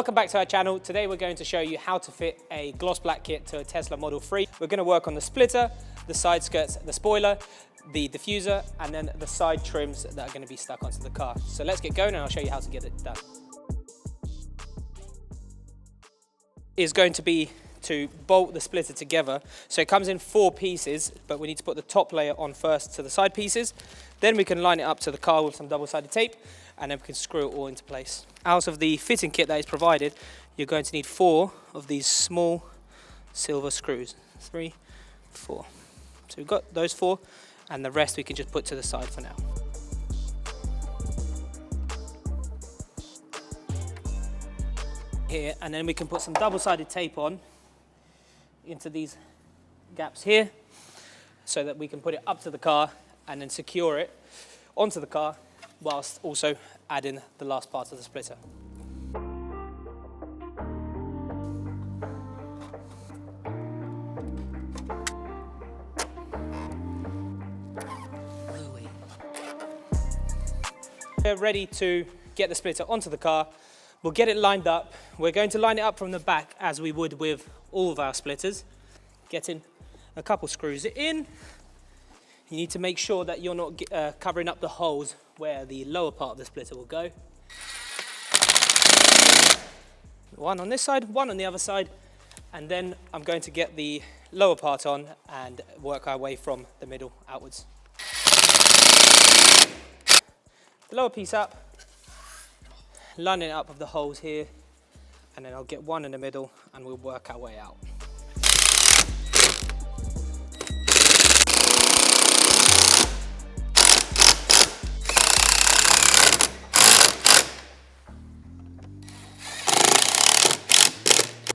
Welcome back to our channel. Today we're going to show you how to fit a gloss black kit to a Tesla Model 3. We're going to work on the splitter, the side skirts, the spoiler, the diffuser, and then the side trims that are going to be stuck onto the car. So let's get going and I'll show you how to get it done. Is going to be to bolt the splitter together. So it comes in 4 pieces, but we need to put the top layer on first to the side pieces. Then we can line it up to the car with some double-sided tape, and then we can screw it all into place. Out of the fitting kit that is provided, you're going to need 4 of these small silver screws. 3, 4. So we've got those 4, and the rest we can just put to the side for now. Here, and then we can put some double-sided tape on into these gaps here so that we can put it up to the car and then secure it onto the car whilst also adding the last part of the splitter. We're ready to get the splitter onto the car. We'll get it lined up. We're going to line it up from the back as we would with all of our splitters. Getting a couple screws in. You need to make sure that you're not covering up the holes where the lower part of the splitter will go. One on this side, one on the other side, and then I'm going to get the lower part on and work our way from the middle outwards. The lower piece up, lining it up of the holes here, and then I'll get one in the middle and we'll work our way out.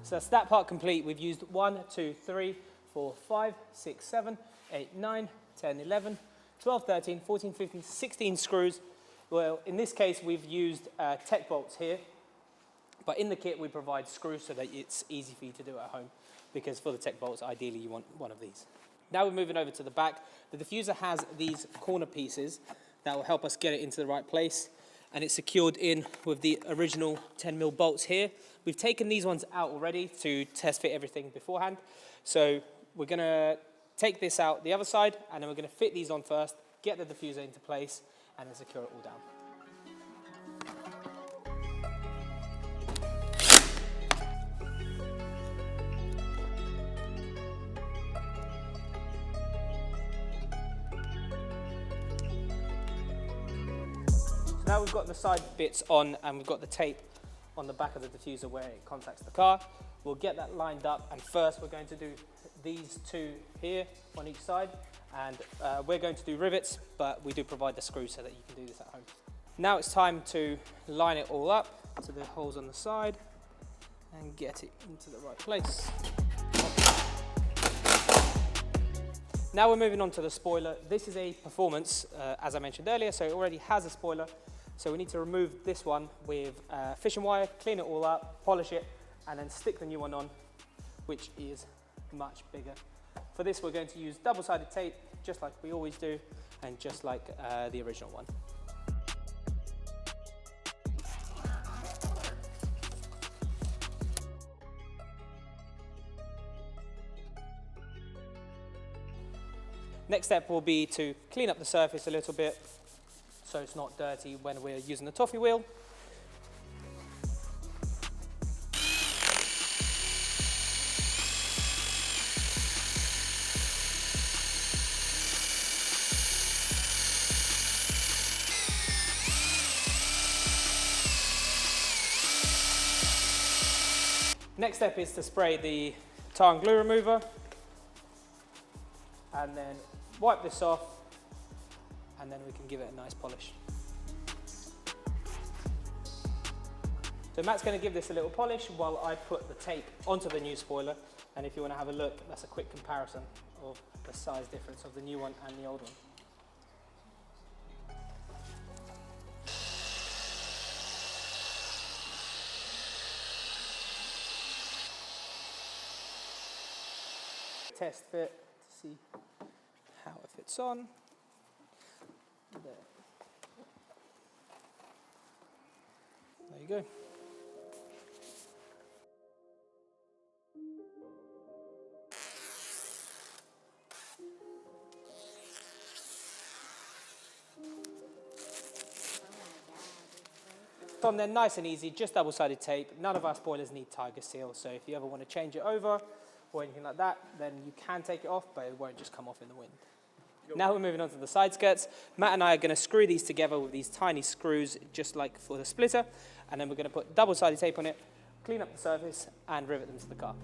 So that's that part complete. We've used 1, 2, 3, 4, 5, 6, 7, 8, 9, 10, 11, 12, 13, 14, 15, 16 screws. Well, in this case, we've used tech bolts here, but in the kit we provide screws so that it's easy for you to do at home, because for the tech bolts, ideally you want one of these. Now we're moving over to the back. The diffuser has these corner pieces that will help us get it into the right place, and it's secured in with the original 10mm bolts here. We've taken these ones out already to test fit everything beforehand. So we're going to take this out the other side, and then we're going to fit these on first, get the diffuser into place, and then secure it all down. So now we've got the side bits on and we've got the tape on the back of the diffuser where it contacts the car. We'll get that lined up, and first we're going to do these 2 here on each side, and we're going to do rivets, but we do provide the screws so that you can do this at home. Now it's time to line it all up to the holes on the side and get it into the right place. Now we're moving on to the spoiler. This is a performance, as I mentioned earlier, so it already has a spoiler. So we need to remove this one with fishing wire, clean it all up, polish it, and then stick the new one on, which is much bigger. For this, we're going to use double-sided tape, just like we always do, and just like the original one. Next step will be to clean up the surface a little bit so it's not dirty when we're using the toffee wheel. Next step is to spray the tar and glue remover, and then wipe this off, and then we can give it a nice polish. So Matt's going to give this a little polish while I put the tape onto the new spoiler, and if you want to have a look, that's a quick comparison of the size difference of the new one and the old one. Test fit to see how it fits on. There. There you go. It's on there nice and easy, just double-sided tape. None of our spoilers need tiger seal, so if you ever want to change it over or anything like that, then you can take it off, but it won't just come off in the wind. Now we're moving on to the side skirts. Matt and I are going to screw these together with these tiny screws, just like for the splitter, and then we're going to put double-sided tape on it, clean up the surface, and rivet them to the car.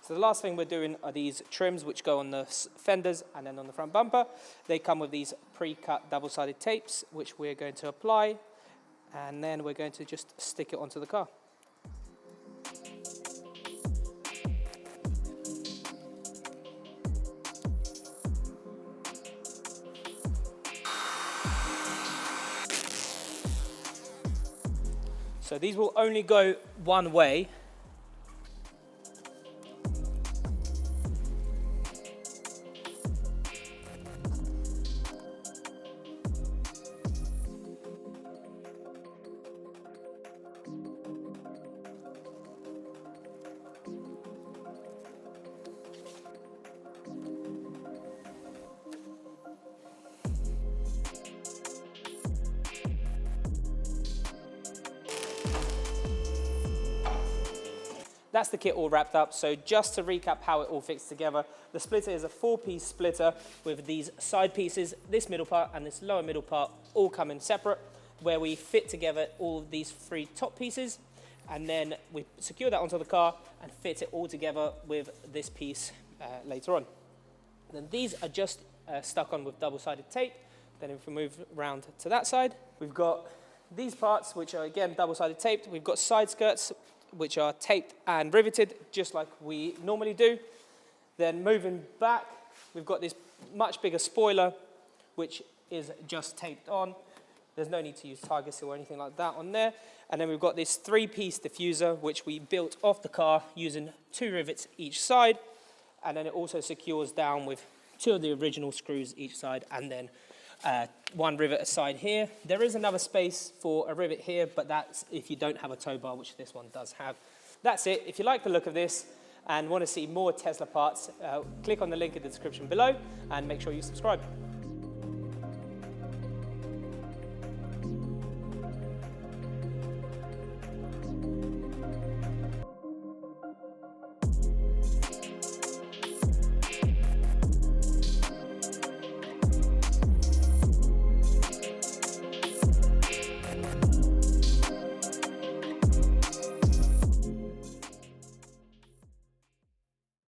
So the last thing we're doing are these trims which go on the fenders and then on the front bumper. They come with these pre-cut double-sided tapes which we're going to apply, and then we're going to just stick it onto the car. So these will only go one way. That's the kit all wrapped up. So just to recap how it all fits together, the splitter is a 4-piece splitter with these side pieces, this middle part and this lower middle part all come in separate, where we fit together all of these 3 top pieces, and then we secure that onto the car and fit it all together with this piece later on. Then these are just stuck on with double-sided tape. Then if we move around to that side, we've got these parts which are again double-sided taped. We've got side skirts which are taped and riveted just like we normally do. Then moving back, we've got this much bigger spoiler which is just taped on. There's no need to use tiger seal or anything like that on there. And then we've got this 3-piece diffuser which we built off the car using 2 rivets each side, and then it also secures down with 2 of the original screws each side, and then 1 rivet aside here. There is another space for a rivet here, but that's if you don't have a tow bar, which this one does have. That's it. If you like the look of this and want to see more Tesla parts, click on the link in the description below and make sure you subscribe.